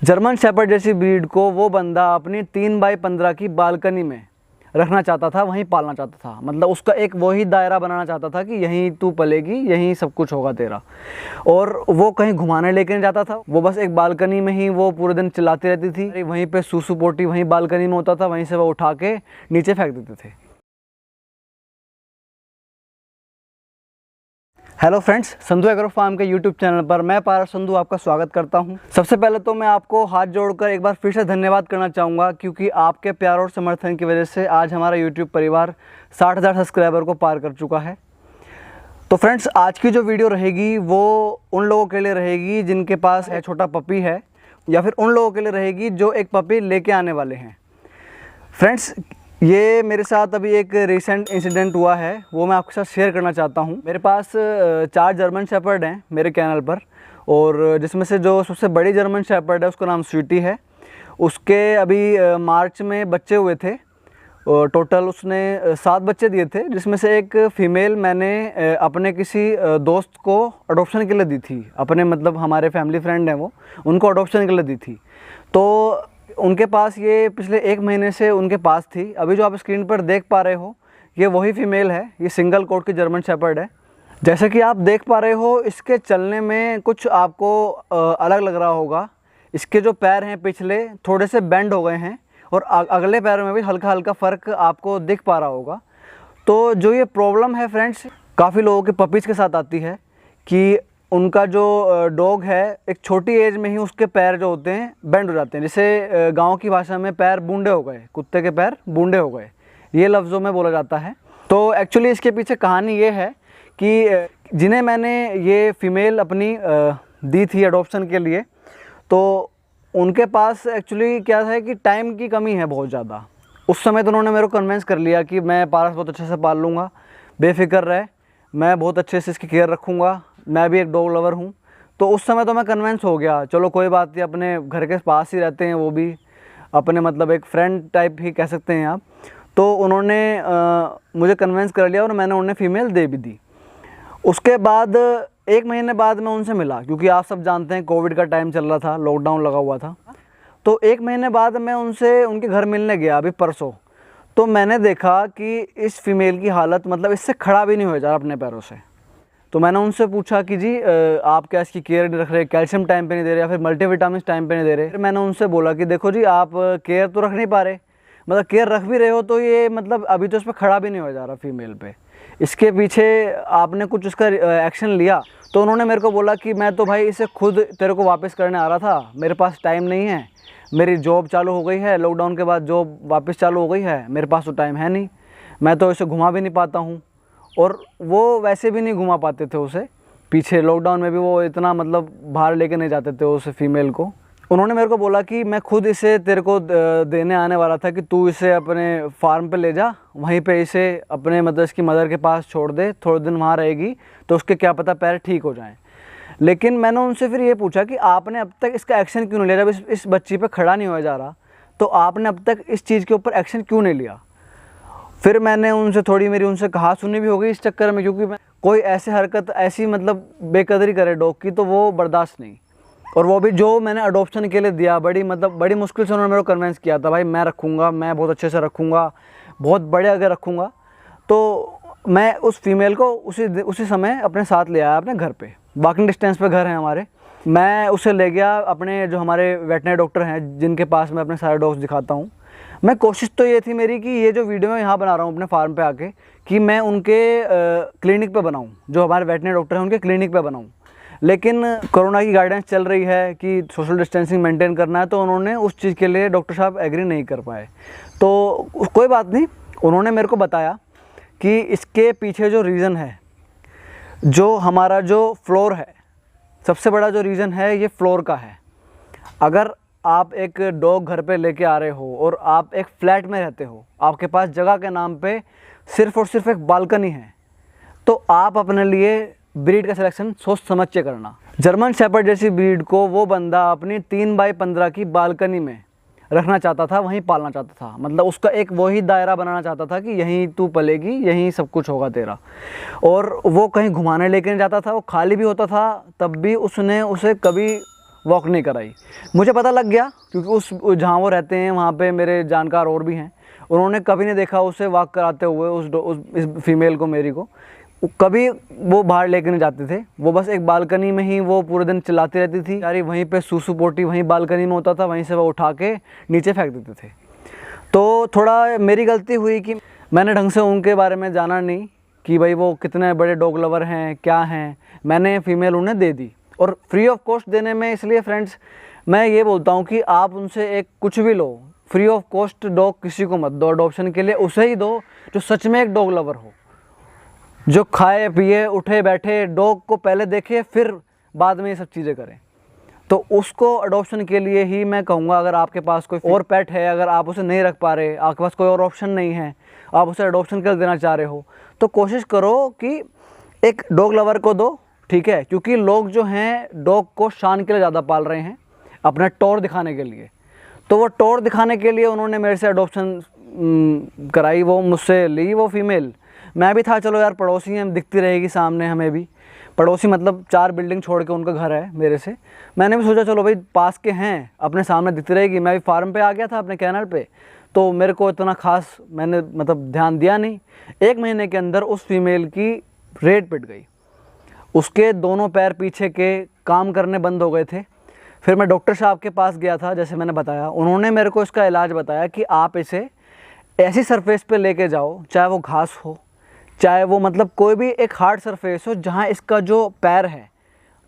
German shepherd जैसी breed को वो बंदा अपनी 3x15 की बालकनी में रखना चाहता था, वहीं पालना चाहता था। मतलब उसका एक वही दायरा बनाना चाहता था कि यहीं तू पलेगी, यहीं सब कुछ होगा तेरा। और वो कहीं घुमाने लेके नहीं जाता था, वो बस एक बालकनी में ही वो पूरे दिन चिल्लाती रहती थी। वहीं पे सूसू पोटी वहीं बालकनी में होता था, वहीं से वो उठा के नीचे फेंक देते थे। Hello friends, Sandhu agro farm के यूट्यूब चैनल पर मैं पारस संधू आपका स्वागत करता हूं। सबसे पहले तो मैं आपको हाथ जोड़कर एक बार फिर से धन्यवाद करना चाहूँगा, क्योंकि आपके प्यार और समर्थन की वजह से आज हमारा यूट्यूब परिवार 60,000 सब्सक्राइबर को पार कर चुका है। तो फ्रेंड्स, आज की जो वीडियो रहेगी वो उन लोगों के लिए रहेगी जिनके पास एक छोटा पपी है, या फिर उन लोगों के लिए रहेगी जो एक पपी लेके आने वाले हैं। फ्रेंड्स, ये मेरे साथ अभी एक रिसेंट इंसिडेंट हुआ है, वो मैं आपके साथ शेयर करना चाहता हूँ। मेरे पास 4 जर्मन शेपर्ड हैं मेरे कैनल पर, और जिसमें से जो सबसे बड़ी जर्मन शेपर्ड है उसका नाम स्वीटी है। उसके अभी मार्च में बच्चे हुए थे, टोटल उसने 7 बच्चे दिए थे, जिसमें से एक फ़ीमेल मैंने अपने किसी दोस्त को अडॉप्शन के लिए दी थी। अपने मतलब हमारे फैमिली फ्रेंड हैं वो, उनको अडॉप्शन के लिए दी थी। तो उनके पास ये पिछले 1 महीने से उनके पास थी। अभी जो आप स्क्रीन पर देख पा रहे हो ये वही फीमेल है, ये सिंगल कोट की जर्मन शेपर्ड है। जैसे कि आप देख पा रहे हो, इसके चलने में कुछ आपको अलग लग रहा होगा। इसके जो पैर हैं पिछले थोड़े से बेंड हो गए हैं, और अगले पैरों में भी हल्का हल्का फ़र्क आपको दिख पा रहा होगा। तो जो ये प्रॉब्लम है फ्रेंड्स, काफ़ी लोगों के पपीज़ के साथ आती है कि उनका जो डॉग है एक छोटी एज में ही उसके पैर जो होते हैं बेंड हो जाते हैं। जैसे गांव की भाषा में पैर बूंदे हो गए, कुत्ते के पैर बूंदे हो गए, ये लफ्ज़ों में बोला जाता है। तो एक्चुअली इसके पीछे कहानी ये है कि जिन्हें मैंने ये फ़ीमेल अपनी दी थी अडॉप्शन के लिए, तो उनके पास एक्चुअली क्या है कि टाइम की कमी है बहुत ज़्यादा। उस समय तो उन्होंने मेरे को कन्विंस कर लिया कि मैं पारस बहुत अच्छे से पाल लूँगा, बेफिक्र रहे, मैं बहुत अच्छे से इसकी केयर रखूँगा, मैं भी एक डॉग लवर हूँ। तो उस समय तो मैं कन्विंस हो गया, चलो कोई बात नहीं, अपने घर के पास ही रहते हैं, वो भी अपने मतलब एक फ्रेंड टाइप ही कह सकते हैं आप। तो उन्होंने मुझे कन्विंस कर लिया और मैंने उन्हें फ़ीमेल दे भी दी। उसके बाद 1 महीने बाद मैं उनसे मिला, क्योंकि आप सब जानते हैं कोविड का टाइम चल रहा था, लॉकडाउन लगा हुआ था। तो 1 महीने बाद मैं उनसे उनके घर मिलने गया अभी परसों। तो मैंने देखा कि इस फीमेल की हालत मतलब इससे खड़ा भी नहीं हो जा रहा अपने पैरों से। तो मैंने उनसे पूछा कि जी आप क्या इसकी केयर नहीं रख रहे, कैल्शियम टाइम पे नहीं दे रहे, या फिर मल्टीविटामिन टाइम पे नहीं दे रहे। फिर मैंने उनसे बोला कि देखो जी, आप केयर तो रख नहीं पा रहे, मतलब केयर रख भी रहे हो तो ये मतलब अभी तो इस पर खड़ा भी नहीं हो जा रहा फीमेल पे, इसके पीछे आपने कुछ उसका एक्शन लिया। तो उन्होंने मेरे को बोला कि मैं तो भाई इसे खुद तेरे को वापस करने आ रहा था, मेरे पास टाइम नहीं है, मेरी जॉब चालू हो गई है, लॉकडाउन के बाद जॉब वापस चालू हो गई है, मेरे पास तो टाइम है नहीं, मैं तो इसे घुमा भी नहीं पाता हूँ। और वो वैसे भी नहीं घुमा पाते थे उसे, पीछे लॉकडाउन में भी वो इतना मतलब बाहर लेके नहीं जाते थे उस फीमेल को। उन्होंने मेरे को बोला कि मैं खुद इसे तेरे को देने आने वाला था, कि तू इसे अपने फार्म पे ले जा, वहीं पे इसे अपने मतलब इसकी मदर के पास छोड़ दे, थोड़े दिन वहाँ रहेगी तो उसके क्या पता पैर ठीक हो जाएं। लेकिन मैंने उनसे फिर ये पूछा कि आपने अब तक इसका एक्शन क्यों नहीं लिया? जब इस बच्ची पे खड़ा नहीं हो जा रहा तो आपने अब तक इस चीज़ के ऊपर एक्शन क्यों नहीं लिया? फिर मैंने उनसे थोड़ी मेरी उनसे कहा सुनी भी हो गई इस चक्कर में, क्योंकि मैं कोई ऐसी हरकत ऐसी मतलब बेकदरी करे डॉग की तो वो बर्दाश्त नहीं। और वो भी जो मैंने अडॉप्शन के लिए दिया, बड़ी मुश्किल से उन्होंने मेरे को कन्विंस किया था, भाई मैं रखूँगा, मैं बहुत अच्छे से रखूँगा, बहुत बड़े अगर रखूँगा। तो मैं उस फीमेल को उसी समय अपने साथ ले आया अपने घर पे, वॉकिंग डिस्टेंस पे घर है हमारे। मैं उसे ले गया अपने जो हमारे वेटनरी डॉक्टर हैं, जिनके पास मैं अपने सारे डॉग्स दिखाता हूँ। मैं कोशिश तो ये थी मेरी कि ये जो वीडियो मैं यहाँ बना रहा हूँ अपने फार्म पे आके, कि मैं उनके क्लिनिक पे बनाऊँ, जो हमारे वेटनरी डॉक्टर हैं उनके क्लिनिक पे बनाऊँ। लेकिन कोरोना की गाइडेंस चल रही है कि सोशल डिस्टेंसिंग मेंटेन करना है, तो उन्होंने उस चीज़ के लिए डॉक्टर साहब एग्री नहीं कर पाए। तो कोई बात नहीं, उन्होंने मेरे को बताया कि इसके पीछे जो रीज़न है, जो हमारा जो फ्लोर है, सबसे बड़ा जो रीज़न है ये फ्लोर का है। अगर आप एक डॉग घर पे लेके आ रहे हो और आप एक फ्लैट में रहते हो, आपके पास जगह के नाम पे सिर्फ़ और सिर्फ एक बालकनी है, तो आप अपने लिए ब्रीड का सिलेक्शन सोच समझ के करना। जर्मन शेपर्ड जैसी ब्रीड को वो बंदा अपनी 3x15 की बालकनी में रखना चाहता था, वहीं पालना चाहता था। मतलब उसका एक वही दायरा बनाना चाहता था कि यहीं तू पलेगी, यहीं सब कुछ होगा तेरा। और वो कहीं घुमाने लेके नहीं जाता था, वो खाली भी होता था तब भी उसने उसे कभी वॉक नहीं कराई। मुझे पता लग गया क्योंकि उस जहाँ वो रहते हैं वहाँ पे मेरे जानकार और भी हैं, उन्होंने कभी नहीं देखा उसे वॉक कराते हुए, इस फीमेल को, मेरी को कभी वो बाहर लेके नहीं जाते थे। वो बस एक बालकनी में ही वो पूरे दिन चिल्लाती रहती थी यार, वहीं पे सूसू पोटी वहीं बालकनी में होता था, वहीं से वो उठा के नीचे फेंक देते थे। तो थोड़ा मेरी गलती हुई कि मैंने ढंग से उनके बारे में जाना नहीं कि भाई वो कितने बड़े डॉग लवर हैं, क्या हैं। मैंने फ़ीमेल उन्हें दे दी, और फ्री ऑफ कॉस्ट देने में इसलिए फ्रेंड्स मैं ये बोलता हूँ कि आप उनसे एक कुछ भी लो, फ्री ऑफ कॉस्ट डॉग किसी को मत दो। अडॉप्शन के लिए उसे ही दो जो सच में एक डॉग लवर हो, जो खाए पिए उठे बैठे, डॉग को पहले देखे फिर बाद में ये सब चीज़ें करें। तो उसको अडॉप्शन के लिए ही मैं कहूँगा, अगर आपके पास कोई और पेट है, अगर आप उसे नहीं रख पा रहे, आपके पास कोई और ऑप्शन नहीं है, आप उसे अडॉप्शन कर देना चाह रहे हो, तो कोशिश करो कि एक डॉग लवर को दो, ठीक है। क्योंकि लोग जो हैं डॉग को शान के लिए ज़्यादा पाल रहे हैं, अपना टौर दिखाने के लिए। तो वो टौर दिखाने के लिए उन्होंने मेरे से अडॉप्शन कराई, वो मुझसे ली वो फीमेल। मैं भी था चलो यार पड़ोसी हैं, दिखती रहेगी सामने हमें भी, पड़ोसी मतलब 4 बिल्डिंग छोड़ के उनका घर है मेरे से। मैंने भी सोचा चलो भाई पास के हैं, अपने सामने दिखती रहेगी। मैं भी फार्म पे आ गया था अपने कैनल पे, तो मेरे को इतना खास मैंने मतलब ध्यान दिया नहीं। 1 महीने के अंदर उस फीमेल की रेट पिट गई, उसके दोनों पैर पीछे के काम करने बंद हो गए थे। फिर मैं डॉक्टर साहब के पास गया था, जैसे मैंने बताया, उन्होंने मेरे को इसका इलाज बताया कि आप इसे ऐसी सरफेस पे लेके जाओ, चाहे वो घास हो, चाहे वो मतलब कोई भी एक हार्ड सरफेस हो, जहाँ इसका जो पैर है,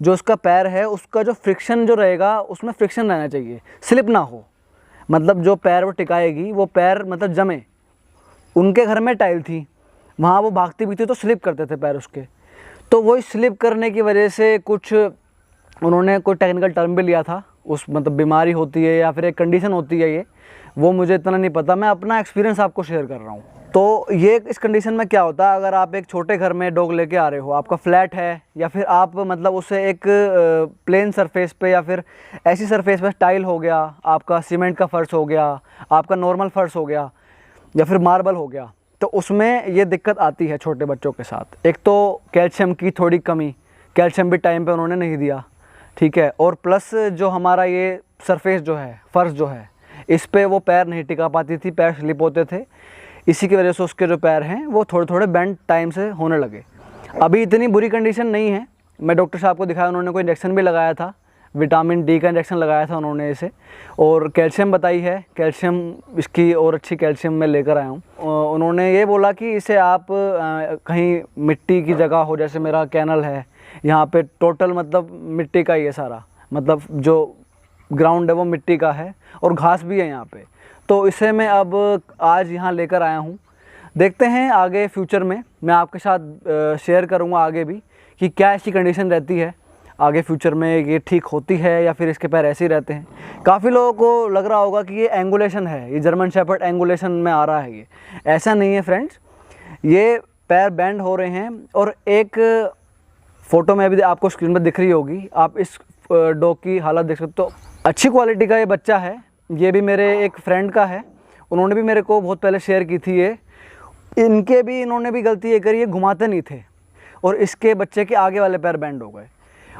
जो उसका पैर है उसका जो फ्रिक्शन जो रहेगा उसमें फ्रिक्शन रहना चाहिए, स्लिप ना हो। मतलब जो पैर वो टिकाएगी वो पैर मतलब जमे। उनके घर में टाइल थी, वहाँ वो भागती भी थी तो स्लिप करते थे पैर उसके। तो वही स्लिप करने की वजह से कुछ उन्होंने कोई टेक्निकल टर्म भी लिया था, उस मतलब बीमारी होती है या फिर एक कंडीशन होती है, ये वो मुझे इतना नहीं पता, मैं अपना एक्सपीरियंस आपको शेयर कर रहा हूँ। तो ये इस कंडीशन में क्या होता है, अगर आप एक छोटे घर में डॉग लेके आ रहे हो, आपका फ्लैट है, या फिर आप मतलब उसे एक प्लेन सरफेस पे या फिर ऐसी सरफेस पे, टाइल हो गया, आपका सीमेंट का फर्श हो गया, आपका नॉर्मल फर्श हो गया, या फिर मार्बल हो गया, तो उसमें ये दिक्कत आती है छोटे बच्चों के साथ। एक तो कैल्शियम की थोड़ी कमी, कैल्शियम भी टाइम पे उन्होंने नहीं दिया, ठीक है। और प्लस जो हमारा ये सरफेस जो है, फर्श जो है, इस पे वो पैर नहीं टिका पाती थी, पैर स्लिप होते थे। इसी की वजह से उसके जो पैर हैं वो थोड़े थोड़े बेंड टाइम से होने लगे। अभी इतनी बुरी कंडीशन नहीं है। मैं डॉक्टर साहब को दिखाया, उन्होंने कोई इंजेक्शन भी लगाया था, विटामिन डी का इंजेक्शन लगाया था उन्होंने इसे, और कैल्शियम बताई है, कैल्शियम इसकी और अच्छी कैल्शियम मैं लेकर आया हूँ। उन्होंने ये बोला कि इसे आप कहीं मिट्टी की जगह हो, जैसे मेरा कैनल है यहाँ पे, टोटल मतलब मिट्टी का ही है सारा, मतलब जो ग्राउंड है वो मिट्टी का है और घास भी है यहाँ पे। तो इसे मैं अब आज यहाँ लेकर आया हूँ। देखते हैं आगे फ्यूचर में मैं आपके साथ शेयर करूँगा आगे भी कि क्या ऐसी कंडीशन रहती है आगे फ्यूचर में, ये ठीक होती है या फिर इसके पैर ऐसे ही रहते हैं। काफ़ी लोगों को लग रहा होगा कि ये एंगुलेशन है, ये जर्मन शेफर्ड एंगुलेशन में आ रहा है। ये ऐसा नहीं है फ्रेंड्स, ये पैर बैंड हो रहे हैं। और एक फ़ोटो में भी आपको स्क्रीन पर दिख रही होगी, आप इस डॉग की हालत देख सकते हो। अच्छी क्वालिटी का ये बच्चा है, ये भी मेरे एक फ्रेंड का है, उन्होंने भी मेरे को बहुत पहले शेयर की थी। ये इन्होंने भी गलती ये करी, ये घुमाते नहीं थे और इसके बच्चे के आगे वाले पैर बैंड हो गए।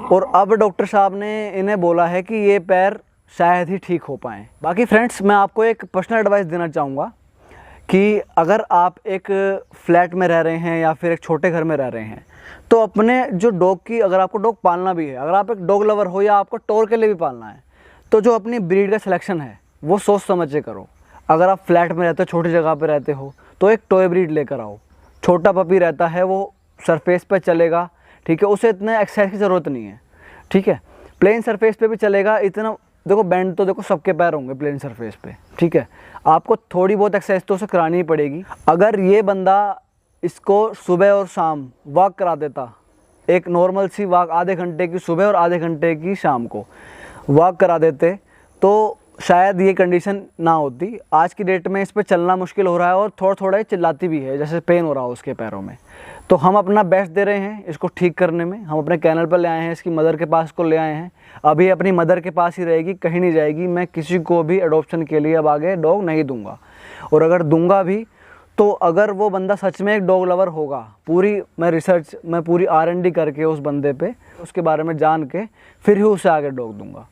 और अब डॉक्टर साहब ने इन्हें बोला है कि ये पैर शायद ही ठीक हो पाएँ। बाकी फ्रेंड्स, मैं आपको एक पर्सनल एडवाइस देना चाहूँगा कि अगर आप एक फ्लैट में रह रहे हैं या फिर एक छोटे घर में रह रहे हैं, तो अपने जो डॉग की, अगर आपको डॉग पालना भी है, अगर आप एक डॉग लवर हो या आपको टौर के लिए भी पालना है, तो जो अपनी ब्रीड का सिलेक्शन है वो सोच समझ के करो। अगर आप फ्लैट में रहते हो, छोटी जगह पे रहते हो, तो एक टॉय ब्रीड लेकर आओ। छोटा पपी रहता है, वो सरफेस पे चलेगा, ठीक है, उसे इतने एक्सरसाइज की ज़रूरत नहीं है, ठीक है। प्लेन सरफेस पे भी चलेगा, इतना देखो बैंड तो देखो सबके पैर होंगे प्लेन सरफेस पे, ठीक है। आपको थोड़ी बहुत एक्सरसाइज तो उसे करानी ही पड़ेगी। अगर ये बंदा इसको सुबह और शाम वॉक करा देता, एक नॉर्मल सी वॉक, आधे घंटे की सुबह और आधे घंटे की शाम को वॉक करा देते, तो शायद ये कंडीशन ना होती। आज की डेट में इस पर चलना मुश्किल हो रहा है और थोड़ा थोड़ा ही चिल्लाती भी है, जैसे पेन हो रहा हो उसके पैरों में। तो हम अपना बेस्ट दे रहे हैं इसको ठीक करने में। हम अपने कैनल पर ले आए हैं, इसकी मदर के पास को ले आए हैं। अभी अपनी मदर के पास ही रहेगी, कहीं नहीं जाएगी। मैं किसी को भी एडॉप्शन के लिए अब आगे डॉग नहीं दूंगा, और अगर दूंगा भी तो अगर वो बंदा सच में एक डॉग लवर होगा, मैं पूरी R&D करके उस बंदे पे, उसके बारे में जान के फिर ही उसे आगे डॉग दूंगा।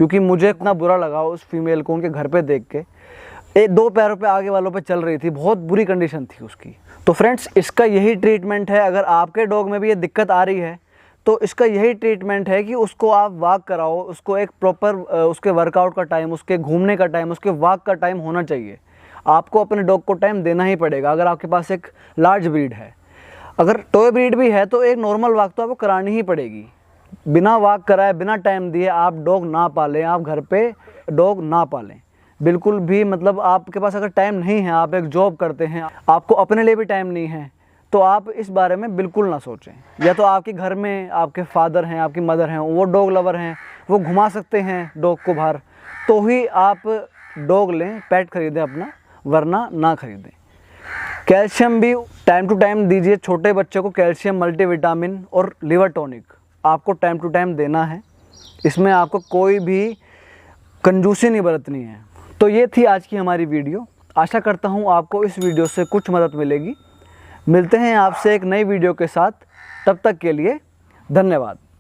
क्योंकि मुझे इतना बुरा लगा उस फीमेल को उनके घर पे देख के। 2 पैरों पे आगे वालों पे चल रही थी, बहुत बुरी कंडीशन थी उसकी। तो फ्रेंड्स, इसका यही ट्रीटमेंट है। अगर आपके डॉग में भी ये दिक्कत आ रही है तो इसका यही ट्रीटमेंट है कि उसको आप वॉक कराओ, उसको एक प्रॉपर उसके वर्कआउट का टाइम, उसके घूमने का टाइम, उसके वॉक का टाइम होना चाहिए। आपको अपने डॉग को टाइम देना ही पड़ेगा अगर आपके पास एक लार्ज ब्रीड है। अगर टॉय ब्रीड भी है तो एक नॉर्मल वॉक तो आपको करानी ही पड़ेगी। बिना वॉक कराए, बिना टाइम दिए आप डॉग ना पालें, आप घर पे डॉग ना पालें बिल्कुल भी। मतलब आपके पास अगर टाइम नहीं है, आप एक जॉब करते हैं, आपको अपने लिए भी टाइम नहीं है, तो आप इस बारे में बिल्कुल ना सोचें। या तो आपके घर में आपके फादर हैं, आपकी मदर हैं, वो डॉग लवर हैं, वो घुमा सकते हैं डॉग को बाहर, तो ही आप डॉग लें, पेट खरीदें अपना, वरना ना खरीदें। कैल्शियम भी टाइम टू टाइम दीजिए। छोटे बच्चे को कैल्शियम, मल्टीविटामिन और लिवर टॉनिक आपको टाइम टू टाइम देना है। इसमें आपको कोई भी कंजूसी नहीं बरतनी है। तो ये थी आज की हमारी वीडियो। आशा करता हूँ आपको इस वीडियो से कुछ मदद मिलेगी। मिलते हैं आपसे एक नई वीडियो के साथ, तब तक के लिए धन्यवाद।